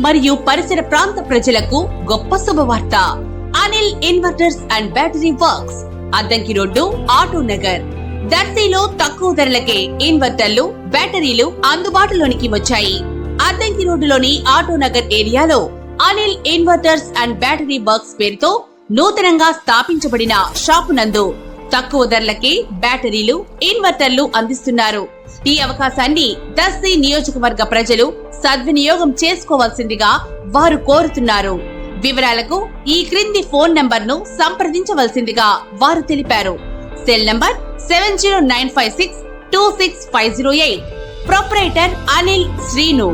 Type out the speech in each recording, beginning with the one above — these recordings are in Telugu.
మరియు పరిసర ప్రాంత ప్రజలకు గొప్ప శుభవార్త. Anil inverters and battery works, Addanki road, auto Nagar, దర్శిలో తక్కువ ధరలకే ఇన్వర్టర్లు, బ్యాటరీలు అందుబాటులోనికి వచ్చాయి. అద్దంకి రోడ్డులోని ఆటో నగర్ ఏరియాలో Anil inverters and battery works పేరుతో నూతనంగా స్థాపించబడిన షాపు నందు తక్కువ ధరలకే బ్యాటరీలు, ఇన్వర్టర్లు అందిస్తున్నారు. ఈ అవకాశాన్ని దర్శి నియోజకవర్గ ప్రజలు సద్వినియోగం చేసుకోవాల్సిందిగా వారు కోరుతున్నారు. వివరాలకు ఈ క్రింది ఫోన్ నంబర్ ను సంప్రదించవలసిందిగా వారు తెలిపారు. Cell number 7095626508. Proprietor Anil Srinu.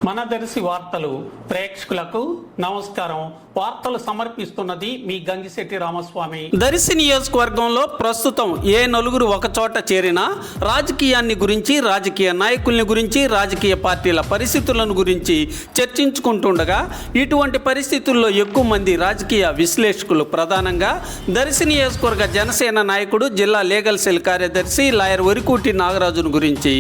మన దర్శి వార్తలు ప్రేక్షకులకు నమస్కారం. వార్తలు సమర్పిస్తున్నది మీ గంగిశెట్టి రామస్వామి. దర్శి నియోజకవర్గంలో ప్రస్తుతం ఏ నలుగురు ఒక చోట చేరినా రాజకీయాన్ని గురించి, రాజకీయ నాయకుల్ని గురించి, రాజకీయ పార్టీల పరిస్థితులను గురించి చర్చించుకుంటుండగా ఇటువంటి పరిస్థితుల్లో ఎక్కువ మంది రాజకీయ విశ్లేషకులు ప్రధానంగా దర్శి నియోజకవర్గ జనసేన నాయకుడు, జిల్లా లీగల్ సెల్ కార్యదర్శి లాయర్ వరికూటి నాగరాజును గురించి,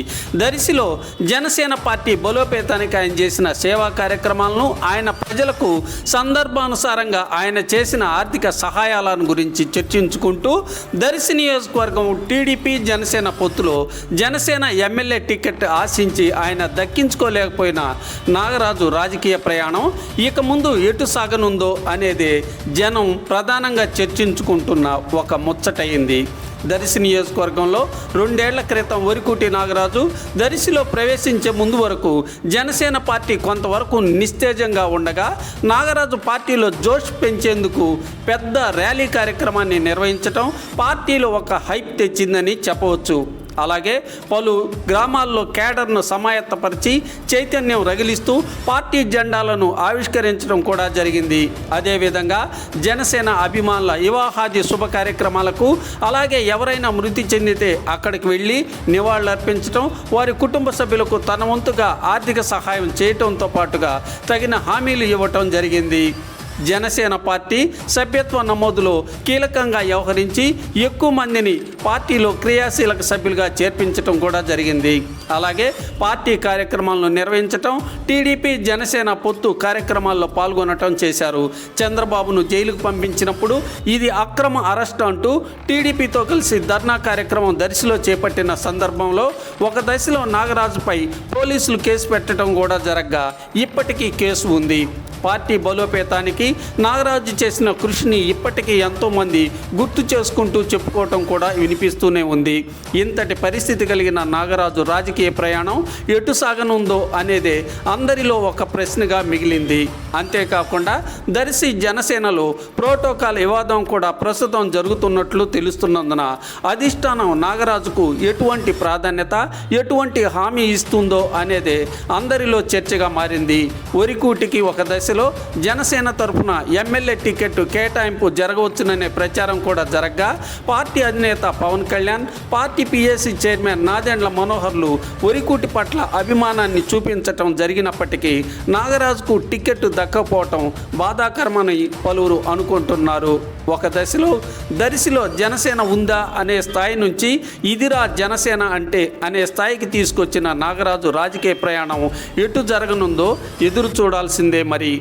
దర్శిలో జనసేన పార్టీ బలోపేతానికి ఆయన చేసిన సేవా కార్యక్రమాలను, ఆయన ప్రజలకు సందర్భానుసారంగా ఆయన చేసిన ఆర్థిక సహాయాలను గురించి చర్చించుకుంటూ దర్శి నియోజకవర్గం టీడీపీ జనసేన పొత్తులో జనసేన ఎమ్మెల్యే టికెట్ ఆశించి ఆయన దక్కించుకోలేకపోయిన నాగరాజు రాజకీయ ప్రయాణం ఇక ముందు ఎటు సాగనుందో అనేది జనం ప్రధానంగా చర్చించుకుంటున్న ఒక ముచ్చటయింది. దర్శి నియోజకవర్గంలో 2 ఏళ్ల క్రితం వరికూటి నాగరాజు దర్శిలో ప్రవేశించే ముందు వరకు జనసేన పార్టీ కొంతవరకు నిస్తేజంగా ఉండగా నాగరాజు పార్టీలో జోష్ పెంచేందుకు పెద్ద ర్యాలీ కార్యక్రమాన్ని నిర్వహించడం పార్టీలో ఒక హైప్ తెచ్చిందని చెప్పవచ్చు. అలాగే పలు గ్రామాల్లో కేడర్ను సమాయత్తపరిచి చైతన్యం రగిలిస్తూ పార్టీ జెండాలను ఆవిష్కరించడం కూడా జరిగింది. అదేవిధంగా జనసేన అభిమానుల వివాహాది శుభ కార్యక్రమాలకు, అలాగే ఎవరైనా మృతి చెందితే అక్కడికి వెళ్ళి నివాళులర్పించడం, వారి కుటుంబ సభ్యులకు తన వంతుగా ఆర్థిక సహాయం చేయటంతో పాటుగా తగిన హామీలు ఇవ్వటం జరిగింది. జనసేన పార్టీ సభ్యత్వ నమోదులో కీలకంగా వ్యవహరించి ఎక్కువ మందిని పార్టీలో క్రియాశీలక సభ్యులుగా చేర్పించడం కూడా జరిగింది. అలాగే పార్టీ కార్యక్రమాలను నిర్వహించటం, టీడీపీ జనసేన పొత్తు కార్యక్రమాల్లో పాల్గొనటం చేశారు. చంద్రబాబును జైలుకు పంపించినప్పుడు ఇది అక్రమ అరెస్ట్ అంటూ టీడీపీతో కలిసి ధర్నా కార్యక్రమం దర్శిలో చేపట్టిన సందర్భంలో ఒక దశలో నాగరాజుపై పోలీసులు కేసు పెట్టడం కూడా జరగ్గా ఇప్పటికీ కేసు ఉంది. పార్టీ బలోపేతానికి నాగరాజు చేసిన కృషిని ఇప్పటికీ ఎంతోమంది గుర్తు చేసుకుంటూ చెప్పుకోవటం కూడా వినిపిస్తూనే ఉంది. ఇంతటి పరిస్థితి కలిగిన నాగరాజు రాజకీయ ప్రయాణం ఎటు సాగనుందో అనేదే అందరిలో ఒక ప్రశ్నగా మిగిలింది. అంతేకాకుండా దర్శి జనసేనలో ప్రోటోకాల్ వివాదం కూడా ప్రస్తుతం జరుగుతున్నట్లు తెలుస్తున్నందున అధిష్టానం నాగరాజుకు ఎటువంటి ప్రాధాన్యత, ఎటువంటి హామీ ఇస్తుందో అనేదే అందరిలో చర్చగా మారింది. వరికూటికి ఒక దశ జనసేన తరఫున ఎమ్మెల్యే టికెట్ కేటాయింపు జరగవచ్చుననే ప్రచారం కూడా జరగ్గా పార్టీ అధినేత Pawan Kalyan, party PAC chairman Nadendla మనోహర్లు వరికూటి పట్ల అభిమానాన్ని చూపించటం జరిగినప్పటికీ నాగరాజుకు టికెట్ దక్కకపోవటం బాధాకరమని పలువురు అనుకుంటున్నారు. ఒక దశలో దర్శిలో జనసేన ఉందా అనే స్థాయి నుంచి ఇదిరా జనసేన అంటే అనే స్థాయికి తీసుకొచ్చిన నాగరాజు రాజకీయ ప్రయాణం ఎటు జరగనుందో ఎదురు చూడాల్సిందే మరి.